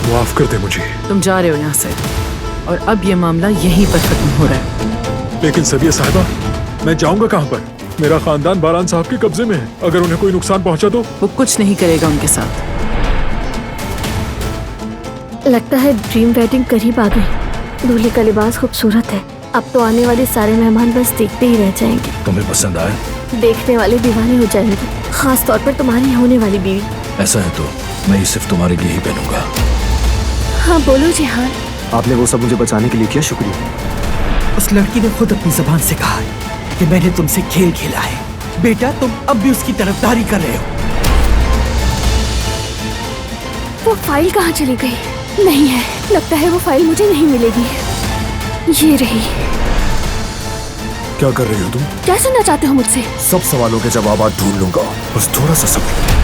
माफ कर दे मुझे। तुम जा रहे हो यहाँ से और अब ये मामला यहीं पर खत्म हो रहा है। लेकिन सबिया साहिबा, मैं जाऊंगा कहाँ पर? मेरा खानदान बारान साहब के कब्जे में है। अगर उन्हें कोई नुकसान पहुंचा तो? वो कुछ नहीं करेगा उनके साथ। लगता है ड्रीम वेडिंग करीब आ गई। दूल्हे का लिबास खूबसूरत है। अब तो आने वाले सारे मेहमान बस देखते ही रह जाएंगे। तुम्हें पसंद आया? देखने वाले दीवाने हो जाएंगे, खास तौर पर तुम्हारी होने वाली बीवी। ऐसा है तो मैं ये सिर्फ तुम्हारे लिए ही पहनूंगा। हाँ बोलो जिहान। आपने वो सब मुझे बचाने के लिए किया, शुक्रिया। उस लड़की ने खुद अपनी जबान से कहा है कि मैंने तुमसे खेल खेला है। बेटा तुम अब भी उसकी तरफदारी कर रहे हो। वो फाइल कहाँ चली गई? नहीं है, लगता है वो फाइल मुझे नहीं मिलेगी। ये रही। क्या कर रही हो तुम? क्या सुनना चाहते हो मुझसे? सब सवालों के जवाब आज ढूंढ लूंगा, बस थोड़ा सा सब्र।